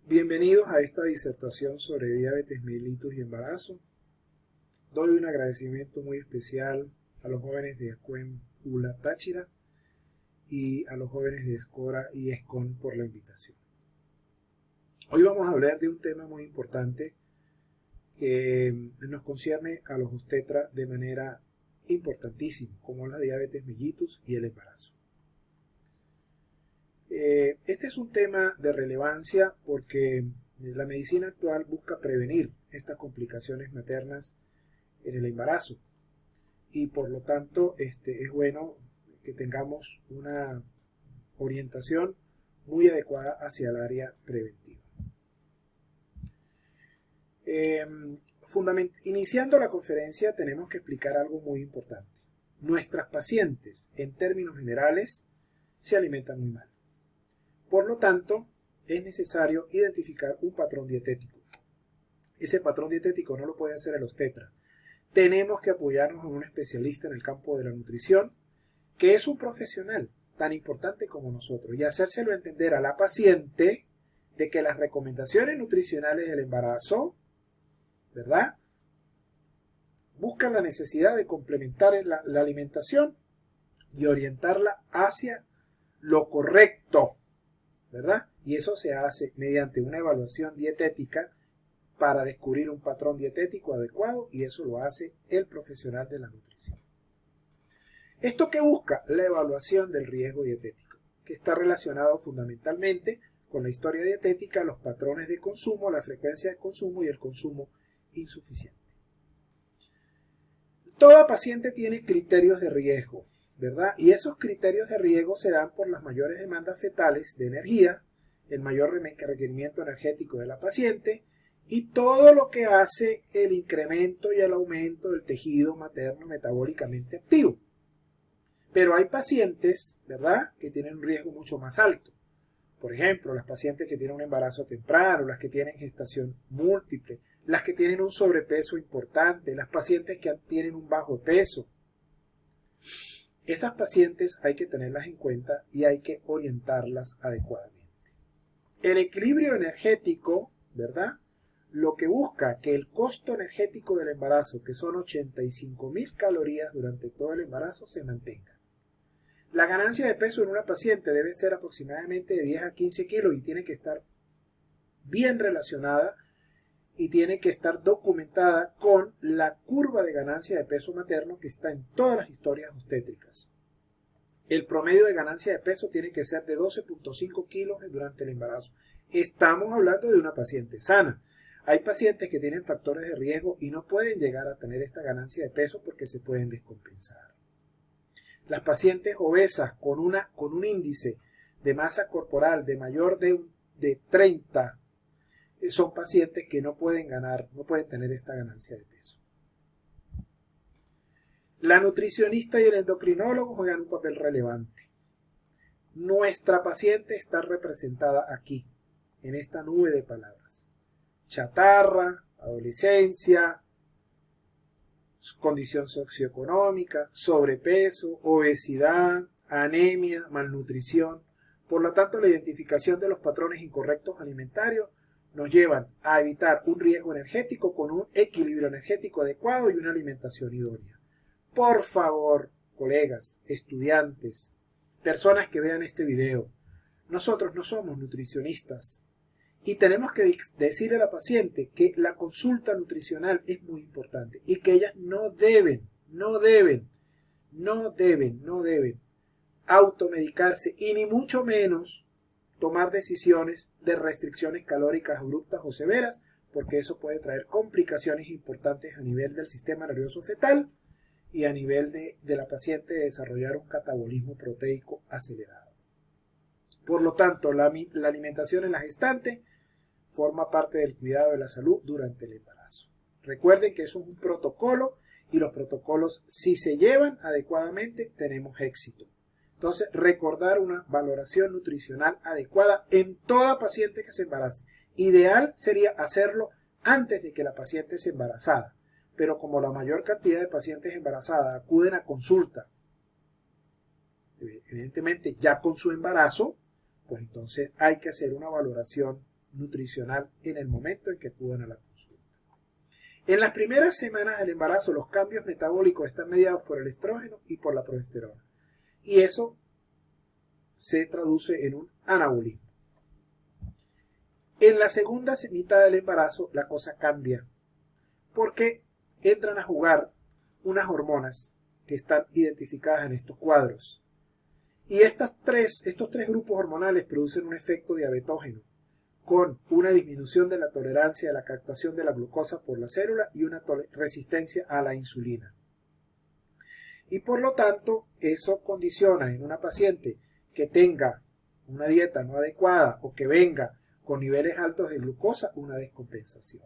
Bienvenidos a esta disertación sobre diabetes mellitus y embarazo. Doy un agradecimiento muy especial a los jóvenes de ACUEM ULA Táchira y a los jóvenes de ESCORA y ESCON por la invitación. Hoy vamos a hablar de un tema muy importante que nos concierne a los obstetras de manera importantísima, como la diabetes mellitus y el embarazo. Este es un tema de relevancia porque la medicina actual busca prevenir estas complicaciones maternas en el embarazo y por lo tanto es bueno que tengamos una orientación muy adecuada hacia el área preventiva. Iniciando la conferencia tenemos que explicar algo muy importante. Nuestras pacientes, en términos generales, se alimentan muy mal. Por lo tanto, es necesario identificar un patrón dietético. Ese patrón dietético no lo puede hacer el obstetra. Tenemos que apoyarnos en un especialista en el campo de la nutrición, que es un profesional tan importante como nosotros, y hacérselo entender a la paciente de que las recomendaciones nutricionales del embarazo, ¿verdad?, buscan la necesidad de complementar la alimentación y orientarla hacia lo correcto, ¿verdad? Y eso se hace mediante una evaluación dietética para descubrir un patrón dietético adecuado, y eso lo hace el profesional de la nutrición. ¿Esto qué busca? La evaluación del riesgo dietético, que está relacionado fundamentalmente con la historia dietética, los patrones de consumo, la frecuencia de consumo y el consumo insuficiente. Toda paciente tiene criterios de riesgo, ¿verdad? Y esos criterios de riesgo se dan por las mayores demandas fetales de energía, el mayor requerimiento energético de la paciente y todo lo que hace el incremento y el aumento del tejido materno metabólicamente activo. Pero hay pacientes, ¿verdad?, que tienen un riesgo mucho más alto. Por ejemplo, las pacientes que tienen un embarazo temprano, las que tienen gestación múltiple, las que tienen un sobrepeso importante, las pacientes que tienen un bajo peso. Esas pacientes hay que tenerlas en cuenta y hay que orientarlas adecuadamente. El equilibrio energético, ¿verdad?, lo que busca que el costo energético del embarazo, que son 85.000 calorías durante todo el embarazo, se mantenga. La ganancia de peso en una paciente debe ser aproximadamente de 10 a 15 kilos y tiene que estar bien relacionada y tiene que estar documentada con la curva de ganancia de peso materno que está en todas las historias obstétricas. El promedio de ganancia de peso tiene que ser de 12.5 kilos durante el embarazo. Estamos hablando de una paciente sana. Hay pacientes que tienen factores de riesgo y no pueden llegar a tener esta ganancia de peso porque se pueden descompensar. Las pacientes obesas con un índice de masa corporal de mayor de 30 son pacientes que no pueden tener esta ganancia de peso. La nutricionista y el endocrinólogo juegan un papel relevante. Nuestra paciente está representada aquí, en esta nube de palabras. Chatarra, adolescencia, condición socioeconómica, sobrepeso, obesidad, anemia, malnutrición. Por lo tanto, la identificación de los patrones incorrectos alimentarios nos llevan a evitar un riesgo energético con un equilibrio energético adecuado y una alimentación idónea. Por favor, colegas, estudiantes, personas que vean este video, nosotros no somos nutricionistas y tenemos que decirle a la paciente que la consulta nutricional es muy importante y que ellas no deben automedicarse y ni mucho menos tomar decisiones de restricciones calóricas abruptas o severas, porque eso puede traer complicaciones importantes a nivel del sistema nervioso fetal y a nivel de la paciente de desarrollar un catabolismo proteico acelerado. Por lo tanto, la alimentación en la gestante forma parte del cuidado de la salud durante el embarazo. Recuerden que eso es un protocolo y los protocolos, si se llevan adecuadamente, tenemos éxito. Entonces, recordar una valoración nutricional adecuada en toda paciente que se embarace. Ideal sería hacerlo antes de que la paciente esté embarazada. Pero como la mayor cantidad de pacientes embarazadas acuden a consulta, evidentemente ya con su embarazo, pues entonces hay que hacer una valoración nutricional en el momento en que acudan a la consulta. En las primeras semanas del embarazo, los cambios metabólicos están mediados por el estrógeno y por la progesterona. Y eso se traduce en un anabolismo. En la segunda mitad del embarazo, la cosa cambia, porque entran a jugar unas hormonas que están identificadas en estos cuadros. Y estos tres grupos hormonales producen un efecto diabetógeno, con una disminución de la tolerancia a la captación de la glucosa por la célula y una resistencia a la insulina. Y por lo tanto, eso condiciona en una paciente que tenga una dieta no adecuada o que venga con niveles altos de glucosa, una descompensación.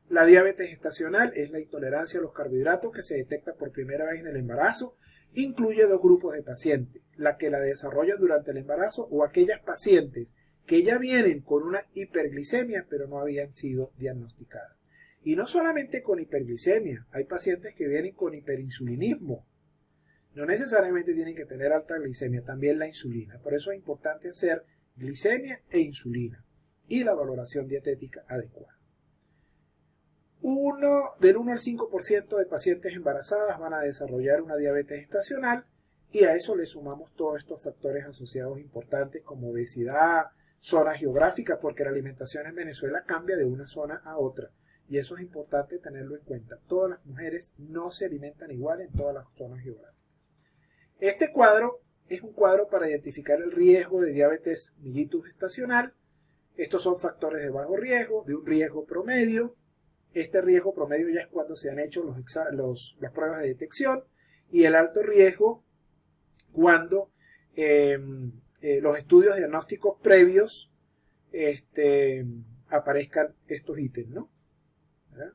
La diabetes gestacional es la intolerancia a los carbohidratos que se detecta por primera vez en el embarazo. Incluye dos grupos de pacientes, la que la desarrollan durante el embarazo o aquellas pacientes que ya vienen con una hiperglicemia pero no habían sido diagnosticadas. Y no solamente con hiperglicemia, hay pacientes que vienen con hiperinsulinismo. No necesariamente tienen que tener alta glicemia, también la insulina. Por eso es importante hacer glicemia e insulina y la valoración dietética adecuada. Del 1 al 5% de pacientes embarazadas van a desarrollar una diabetes gestacional y a eso le sumamos todos estos factores asociados importantes como obesidad, zona geográfica, porque la alimentación en Venezuela cambia de una zona a otra y eso es importante tenerlo en cuenta. Todas las mujeres no se alimentan igual en todas las zonas geográficas. Este cuadro es un cuadro para identificar el riesgo de diabetes mellitus gestacional. Estos son factores de bajo riesgo, de un riesgo promedio. Este riesgo promedio ya es cuando se han hecho las pruebas de detección y el alto riesgo cuando los estudios diagnósticos previos aparezcan estos ítems, ¿no? ¿Verdad?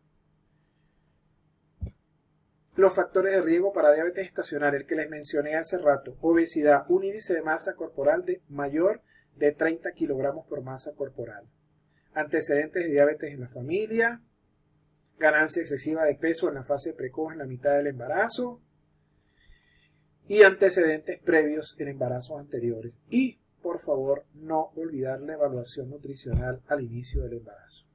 Los factores de riesgo para diabetes gestacional, el que les mencioné hace rato: obesidad, un índice de masa corporal mayor de 30 kilogramos por masa corporal, antecedentes de diabetes en la familia, ganancia excesiva de peso en la fase precoz en la mitad del embarazo y antecedentes previos en embarazos anteriores. Y, por favor, no olvidar la evaluación nutricional al inicio del embarazo.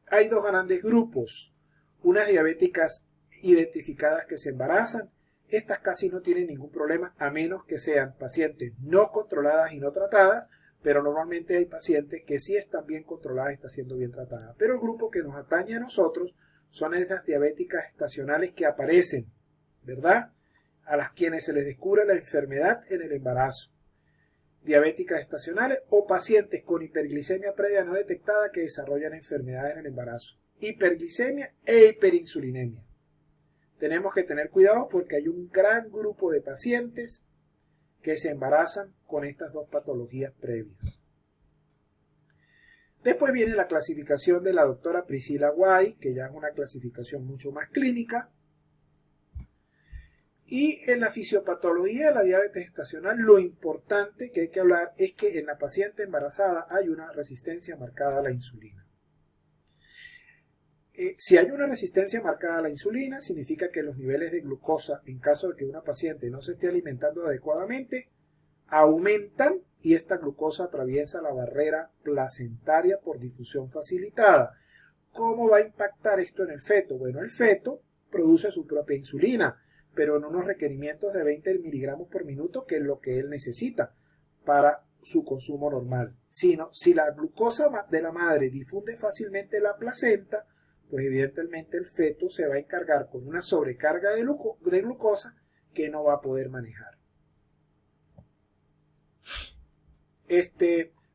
Hay dos grandes grupos: unas diabéticas identificadas que se embarazan. Estas casi no tienen ningún problema a menos que sean pacientes no controladas y no tratadas, pero normalmente hay pacientes que sí están bien controladas y están siendo bien tratadas. Pero el grupo que nos atañe a nosotros son estas diabéticas gestacionales que aparecen, ¿verdad?, a las quienes se les descubre la enfermedad en el embarazo. Diabéticas gestacionales o pacientes con hiperglicemia previa no detectada que desarrollan enfermedades en el embarazo. Hiperglicemia e hiperinsulinemia. Tenemos que tener cuidado porque hay un gran grupo de pacientes que se embarazan con estas dos patologías previas. Después viene la clasificación de la doctora Priscilla Guay, que ya es una clasificación mucho más clínica. Y en la fisiopatología de la diabetes gestacional, lo importante que hay que hablar es que en la paciente embarazada hay una resistencia marcada a la insulina. Si hay una resistencia marcada a la insulina, significa que los niveles de glucosa, en caso de que una paciente no se esté alimentando adecuadamente, aumentan y esta glucosa atraviesa la barrera placentaria por difusión facilitada. ¿Cómo va a impactar esto en el feto? Bueno, el feto produce su propia insulina, pero en unos requerimientos de 20 miligramos por minuto, que es lo que él necesita para su consumo normal. Si la glucosa de la madre difunde fácilmente la placenta, pues evidentemente el feto se va a encargar con una sobrecarga de glucosa que no va a poder manejar.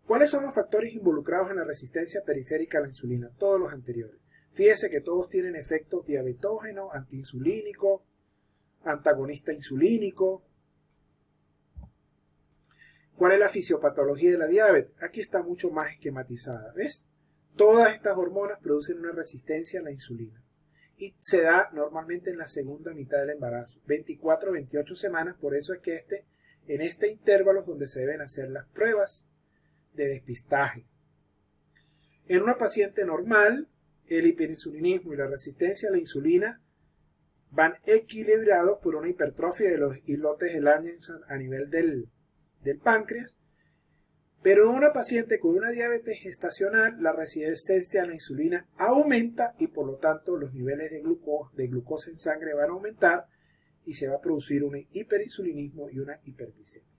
¿Cuáles son los factores involucrados en la resistencia periférica a la insulina? Todos los anteriores. Fíjese que todos tienen efectos diabetógeno, antiinsulínico, antagonista insulínico. ¿Cuál es la fisiopatología de la diabetes? Aquí está mucho más esquematizada, ¿ves? Todas estas hormonas producen una resistencia a la insulina y se da normalmente en la segunda mitad del embarazo, 24 o 28 semanas. Por eso es que en este intervalo es donde se deben hacer las pruebas de despistaje. En una paciente normal, el hiperinsulinismo y la resistencia a la insulina van equilibrados por una hipertrofia de los islotes de Langerhans a nivel del páncreas, Pero en una paciente con una diabetes gestacional, la resistencia a la insulina aumenta y por lo tanto los niveles de glucosa en sangre van a aumentar y se va a producir un hiperinsulinismo y una hiperglicemia.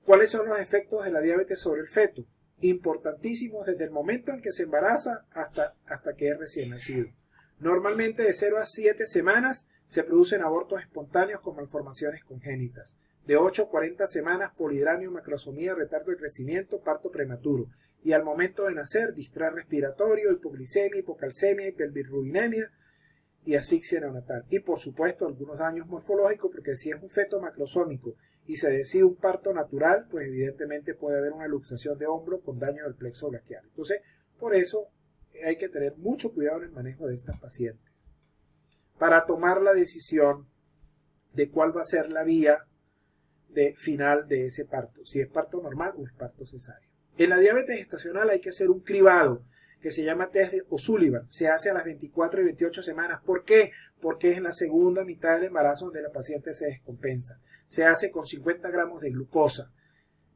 ¿Cuáles son los efectos de la diabetes sobre el feto? Importantísimos desde el momento en que se embaraza hasta que es recién nacido. Normalmente de 0 a 7 semanas se producen abortos espontáneos con malformaciones congénitas. De 8 a 40 semanas, polidranio, macrosomía, retardo de crecimiento, parto prematuro. Y al momento de nacer, distrés respiratorio, hipoglicemia, hipocalcemia, hiperbilirrubinemia y asfixia neonatal. Y por supuesto algunos daños morfológicos, porque si es un feto macrosómico y se decide un parto natural, pues evidentemente puede haber una luxación de hombro con daño del plexo braquial. Entonces, por eso hay que tener mucho cuidado en el manejo de estas pacientes. Para tomar la decisión de cuál va a ser la vía final de ese parto, si es parto normal o es parto cesáreo. En la diabetes gestacional hay que hacer un cribado que se llama test de O'Sullivan. Se hace a las 24 y 28 semanas. ¿Por qué? Porque es en la segunda mitad del embarazo donde la paciente se descompensa. Se hace con 50 gramos de glucosa.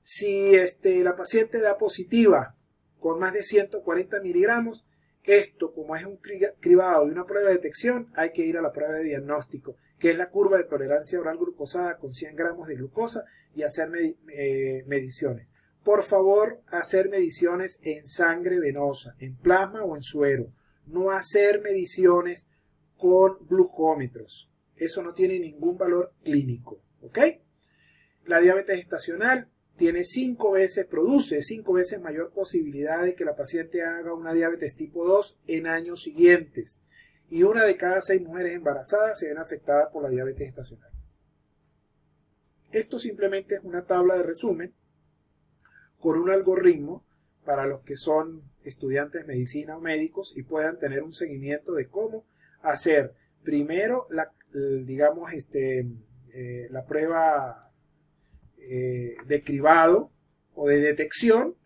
Si la paciente da positiva con más de 140 miligramos, esto, como es un cribado y una prueba de detección, hay que ir a la prueba de diagnóstico, que es la curva de tolerancia oral glucosada con 100 gramos de glucosa y hacer mediciones. Por favor, hacer mediciones en sangre venosa, en plasma o en suero. No hacer mediciones con glucómetros. Eso no tiene ningún valor clínico. ¿Ok? La diabetes gestacional produce 5 veces mayor posibilidad de que la paciente haga una diabetes tipo 2 en años siguientes. Y 1 de cada 6 mujeres embarazadas se ven afectadas por la diabetes gestacional. Esto simplemente es una tabla de resumen con un algoritmo para los que son estudiantes de medicina o médicos y puedan tener un seguimiento de cómo hacer primero la prueba de cribado o de detección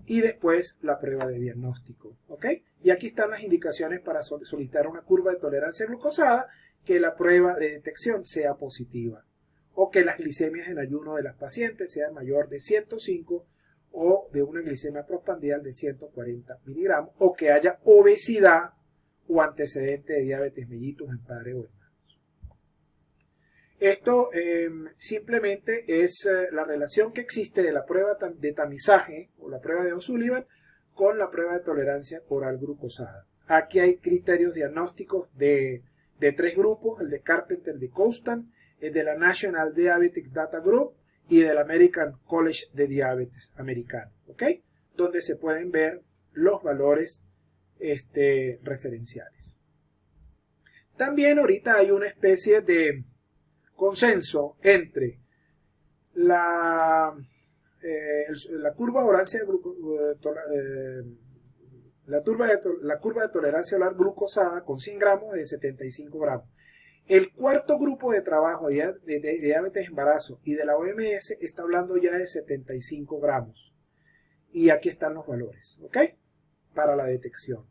y después la prueba de diagnóstico. ¿Ok? Y aquí están las indicaciones para solicitar una curva de tolerancia glucosada, que la prueba de detección sea positiva o que las glicemias en ayuno de las pacientes sean mayor de 105 o de una glicemia postprandial de 140 miligramos o que haya obesidad o antecedente de diabetes mellitus en padre o hermanos. Esto simplemente es la relación que existe de la prueba de tamizaje o la prueba de O'Sullivan con la prueba de tolerancia oral glucosada. Aquí hay criterios diagnósticos de 3 grupos, el de Carpenter, el de Constant, el de la National Diabetic Data Group y del American College de Diabetes americano, ¿ok? Donde se pueden ver los valores referenciales. También ahorita hay una especie de consenso entre la curva de tolerancia oral glucosada con 100 gramos de 75 gramos. El cuarto grupo de trabajo de diabetes embarazo y de la OMS está hablando ya de 75 gramos. Y aquí están los valores, ¿ok? Para la detección.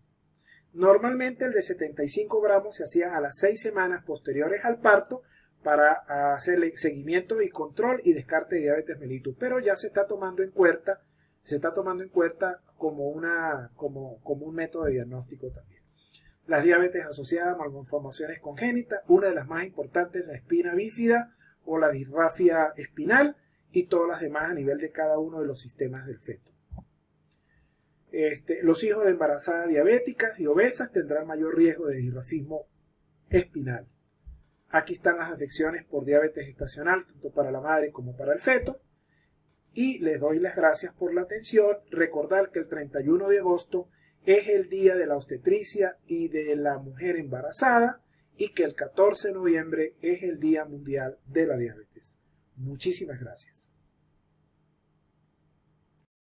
Normalmente el de 75 gramos se hacía a las 6 semanas posteriores al parto para hacerle seguimiento y control y descarte de diabetes mellitus, pero ya se está tomando en cuenta como un método de diagnóstico también. Las diabetes asociadas a malformaciones congénitas, una de las más importantes es la espina bífida o la disrafia espinal y todas las demás a nivel de cada uno de los sistemas del feto. Los hijos de embarazadas diabéticas y obesas tendrán mayor riesgo de disrafismo espinal. Aquí están las afecciones por diabetes gestacional, tanto para la madre como para el feto. Y les doy las gracias por la atención. Recordar que el 31 de agosto es el día de la obstetricia y de la mujer embarazada y que el 14 de noviembre es el Día Mundial de la Diabetes. Muchísimas gracias.